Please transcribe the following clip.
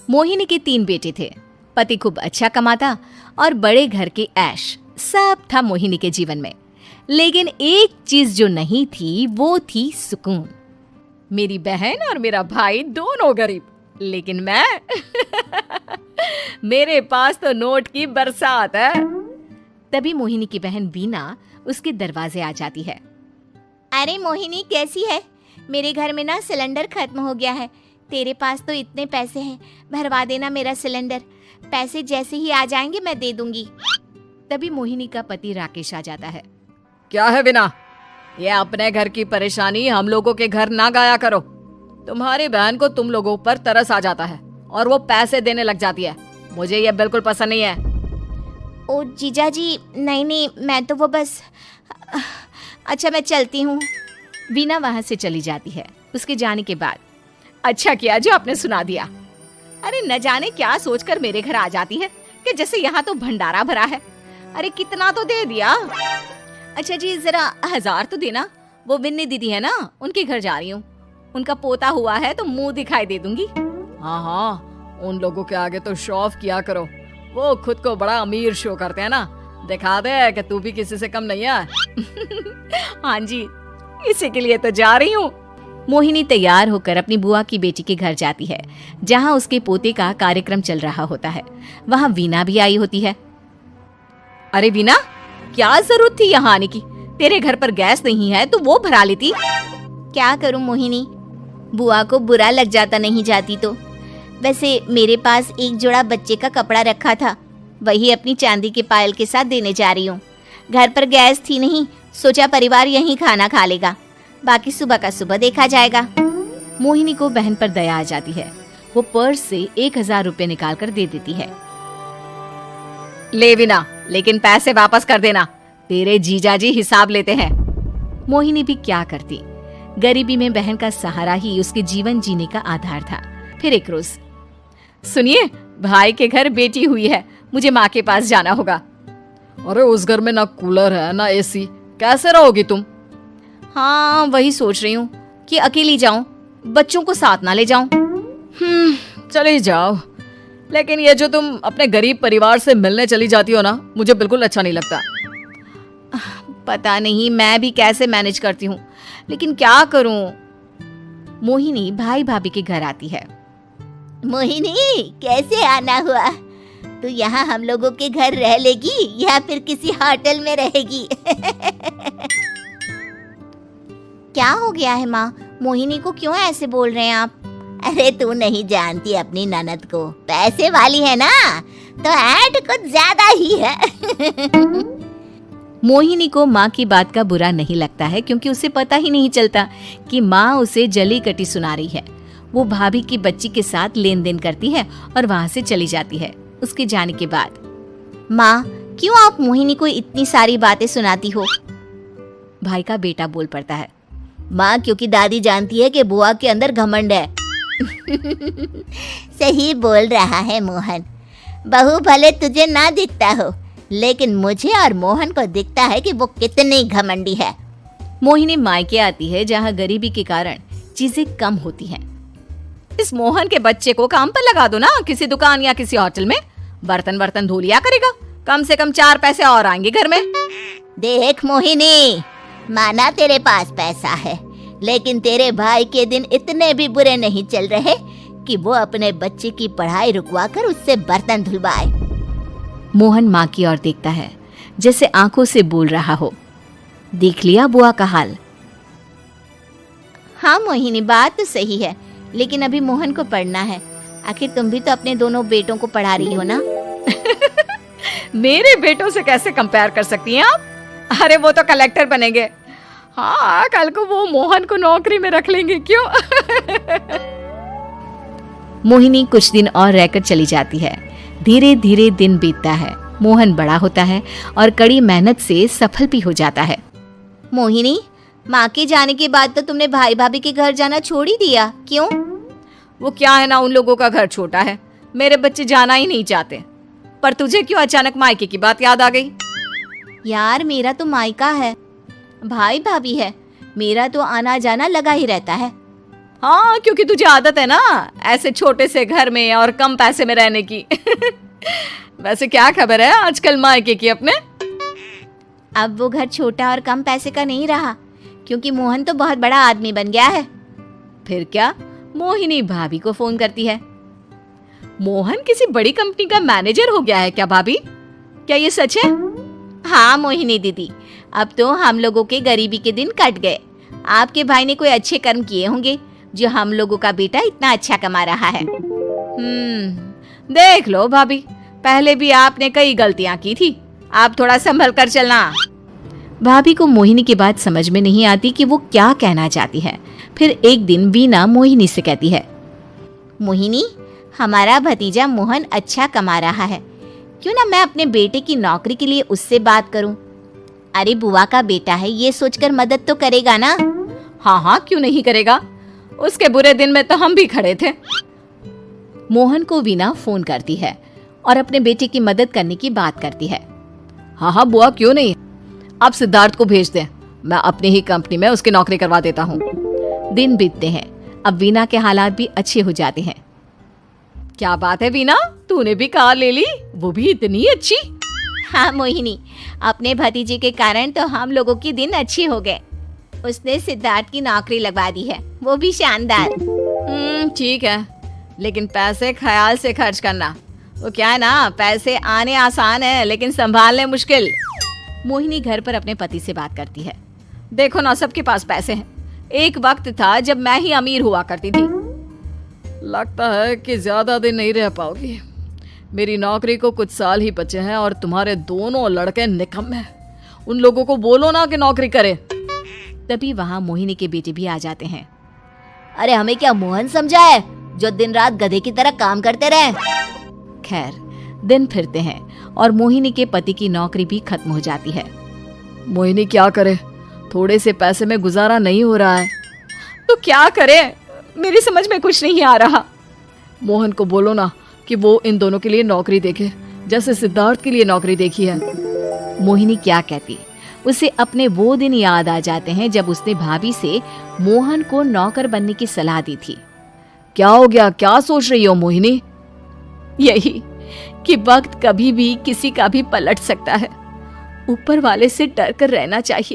मोहिनी के 3 बेटे थे। पति खूब अच्छा कमाता और बड़े घर के ऐश सब था मोहिनी के जीवन में। लेकिन एक चीज जो नहीं थी वो थी सुकून। मेरी बहन और मेरा भाई दोनों गरीब, लेकिन मैं मेरे पास तो नोट की बरसात है। तभी मोहिनी की बहन बीना उसके दरवाजे आ जाती है। अरे मोहिनी, कैसी है? मेरे घर में ना सिलेंडर खत्म हो गया है। तेरे पास तो इतने पैसे हैं, भरवा देना मेरा सिलेंडर। पैसे जैसे ही आ जाएंगे मैं दे दूंगी। तभी मोहिनी का पति राकेश आ जाता है। क्या है बिना, ये अपने घर की परेशानी हम लोगों के घर ना गाया करो। तुम्हारी बहन को तुम लोगों पर तरस आ जाता है और वो पैसे देने लग जाती है। मुझे ये बिल्कुल पसंद नहीं है। ओ जीजा जी, नहीं, मैं तो वो बस अच्छा मैं चलती हूँ। बीना वहां से चली जाती है। उसके जाने के बाद अच्छा किया जो आपने सुना दिया। अरे न जाने क्या सोचकर मेरे घर आ जाती है कि जैसे यहाँ तो भंडारा भरा है। अरे कितना तो दे दिया। अच्छा जी, जरा 1000 तो देना। वो विन्नी दीदी है ना, उनके घर जा रही हूँ। उनका पोता हुआ है तो मुंह दिखाई दे दूंगी। हाँ, उन लोगों के आगे तो शो ऑफ किया करो। वो खुद को बड़ा अमीर शो करते हैं ना, दिखा दे कि तू भी किसी से कम नहीं है। हाँ जी, इसी के लिए तो जा रही हूँ। मोहिनी तैयार होकर अपनी बुआ की बेटी के घर जाती है, जहाँ उसके पोते का कार्यक्रम चल रहा होता है। वहाँ वीना भी आई होती है। अरे वीना, क्या जरूरत थी यहाँ आने की? तेरे घर पर गैस नहीं है तो वो भरा लेती। क्या करूं मोहिनी, बुआ को बुरा लग जाता नहीं जाती तो। वैसे मेरे पास एक जोड़ा बच्चे का कपड़ा रखा था, वही अपनी चांदी के पायल के साथ देने जा रही हूँ। घर पर गैस थी नहीं, सोचा परिवार यहीं खाना खा लेगा, बाकी सुबह का सुबह देखा जाएगा। मोहिनी को बहन पर दया आ जाती है। वो पर्स से 1000 रुपए निकाल कर दे देती है। ले बिना, लेकिन पैसे वापस कर देना, तेरे जीजाजी हिसाब लेते हैं। मोहिनी भी क्या करती, गरीबी में बहन का सहारा ही उसके जीवन जीने का आधार था। फिर एक रोज, सुनिए, भाई के घर बेटी हुई है, मुझे माँ के पास जाना होगा। अरे उस घर में ना कूलर है ना एसी, कैसे रहोगी तुम? हाँ, वही सोच रही हूँ कि अकेली जाऊं, बच्चों को साथ ना ले जाऊं। चली जाओ, लेकिन ये जो तुम अपने गरीब परिवार से मिलने चली जाती हो ना, मुझे बिल्कुल अच्छा नहीं लगता। पता नहीं मैं भी कैसे मैनेज करती हूँ, लेकिन क्या करूँ। मोहिनी भाई भाभी के घर आती है। मोहिनी, कैसे आना हुआ? तू यहाँ हम लोगों के घर रह लेगी या फिर किसी होटल में रहेगी? क्या हो गया है माँ? मोहिनी को क्यों ऐसे बोल रहे हैं आप? अरे तू नहीं जानती अपनी ननद को, पैसे वाली है ना, तो ऐड कुछ ज्यादा ही है। मोहिनी को माँ की बात का बुरा नहीं लगता है, क्योंकि उसे पता ही नहीं चलता कि माँ उसे जली कटी सुना रही है। वो भाभी की बच्ची के साथ लेन देन करती है और वहाँ से चली जाती है। उसके जाने के बाद, माँ क्यों आप मोहिनी को इतनी सारी बातें सुनाती हो? भाई का बेटा बोल पड़ता है। माँ, क्योंकि दादी जानती है कि बुआ के अंदर घमंड है। सही बोल रहा है मोहन, बहू भले तुझे ना दिखता हो, लेकिन मुझे और मोहन को दिखता है कि वो कितनी घमंडी है। मोहिनी मायके आती है, जहाँ गरीबी के कारण चीजें कम होती हैं। इस मोहन के बच्चे को काम पर लगा दो ना, किसी दुकान या किसी होटल में, बर्तन धो लिया करेगा, कम से कम 4 पैसे और आएंगे घर में। देख मोहिनी, माना तेरे पास पैसा है, लेकिन तेरे भाई के दिन इतने भी बुरे नहीं चल रहे कि वो अपने बच्चे की पढ़ाई रुकवा कर उससे बर्तन धुलवाए। मोहन माँ की ओर देखता है, जैसे आंखों से बोल रहा हो, देख लिया बुआ का हाल। हाँ मोहिनी, बात तो सही है, लेकिन अभी मोहन को पढ़ना है। आखिर तुम भी तो अपने दोनों बेटों को पढ़ा रही हो ना। मेरे बेटों से कैसे कंपेयर कर सकती हैं आप? अरे वो तो कलेक्टर बनेंगे। हाँ, कल को वो मोहन को नौकरी में रख लेंगे, क्यों? मोहिनी कुछ दिन और रहकर चली जाती है। धीरे धीरे दिन बीतता है। मोहन बड़ा होता है और कड़ी मेहनत से सफल भी हो जाता है। मोहिनी, माँ के जाने के बाद तो तुमने भाई भाभी के घर जाना छोड़ ही दिया, क्यों? वो क्या है ना, उन लोगों का घर छोटा है, मेरे बच्चे जाना ही नहीं चाहते। पर तुझे क्यों अचानक मायके की बात याद आ गई? यार, मेरा तो मायका है, भाई भाभी है, मेरा तो आना जाना लगा ही रहता है। हाँ, क्योंकि तुझे आदत है ना ऐसे छोटे से घर में और कम पैसे में रहने की। वैसे क्या खबर है आजकल मायके की अपने? अब वो घर छोटा और कम पैसे का नहीं रहा, क्योंकि मोहन तो बहुत बड़ा आदमी बन गया है। फिर क्या? मोहिनी भाभी को फोन करती है। मोहन किसी बड़ी कंपनी का मैनेजर हो गया है क्या भाभी? क्या ये सच है? हाँ मोहिनी दीदी, अब तो हम लोगों के गरीबी के दिन कट गए। आपके भाई ने कोई अच्छे कर्म किए होंगे जो हम लोगों का बेटा इतना अच्छा कमा रहा है। देख लो भाभी, पहले भी आपने कई गलतियां की थी, आप थोड़ा संभल कर चलना। भाभी को मोहिनी की बात समझ में नहीं आती कि वो क्या कहना चाहती है। फिर एक दिन वीना मोहिनी से कहती है, मोहिनी, हमारा भतीजा मोहन अच्छा कमा रहा है, क्यों ना मैं अपने बेटे की नौकरी के लिए उससे बात करूं। अरे बुआ का बेटा है, ये सोचकर मदद तो करेगा ना। हाँ हाँ, क्यों नहीं करेगा, उसके बुरे दिन में तो हम भी खड़े थे। मोहन को वीना फोन करती है और अपने बेटे की मदद करने की बात करती है। हाँ हाँ बुआ, क्यों नहीं, आप सिद्धार्थ को भेज दें, मैं अपनी ही कंपनी में उसकी नौकरी करवा देता हूँ। दिन बीतते हैं, अब वीना के हालात भी अच्छे हो जाते हैं। क्या बात है वीना, तूने भी कार ले ली, वो भी इतनी अच्छी। हाँ मोहिनी, अपने भतीजे के कारण तो हम लोगों की दिन अच्छे हो गए। उसने सिद्धार्थ की नौकरी लगवा दी है, वो भी शानदार। ठीक है, लेकिन पैसे ख्याल से खर्च करना। वो क्या है ना, पैसे आने आसान है लेकिन संभालने मुश्किल। मोहिनी घर पर अपने पति से बात करती है। देखो ना, सबके पास पैसे हैं, एक वक्त था जब मैं ही अमीर हुआ करती थी। लगता है कि ज्यादा दिन नहीं रह पाओगी, मेरी नौकरी को कुछ साल ही बचे हैं और तुम्हारे दोनों लड़के निकम्मे हैं। उन लोगों को बोलो ना कि नौकरी करे। तभी वहां मोहिनी के बेटे भी आ जाते हैं। अरे हमें क्या मोहन समझा है जो दिन रात गधे की तरह काम करते रहे। खैर, दिन फिरते हैं और मोहिनी के पति की नौकरी भी खत्म हो जाती है। मोहिनी क्या करे, थोड़े से पैसे में गुजारा नहीं हो रहा है। तो क्या करे, मेरी समझ में कुछ नहीं आ रहा। मोहन को बोलो ना कि वो इन दोनों के लिए नौकरी देखे, जैसे सिद्धार्थ के लिए नौकरी देखी है। मोहिनी क्या कहती, उसे अपने वो दिन याद आ जाते हैं जब उसने भाभी से मोहन को नौकर बनने की सलाह दी थी। क्या हो गया, क्या सोच रही हो मोहिनी? यही कि वक्त कभी भी किसी का भी पलट सकता है, ऊपर वाले से डर कर रहना चाहिए।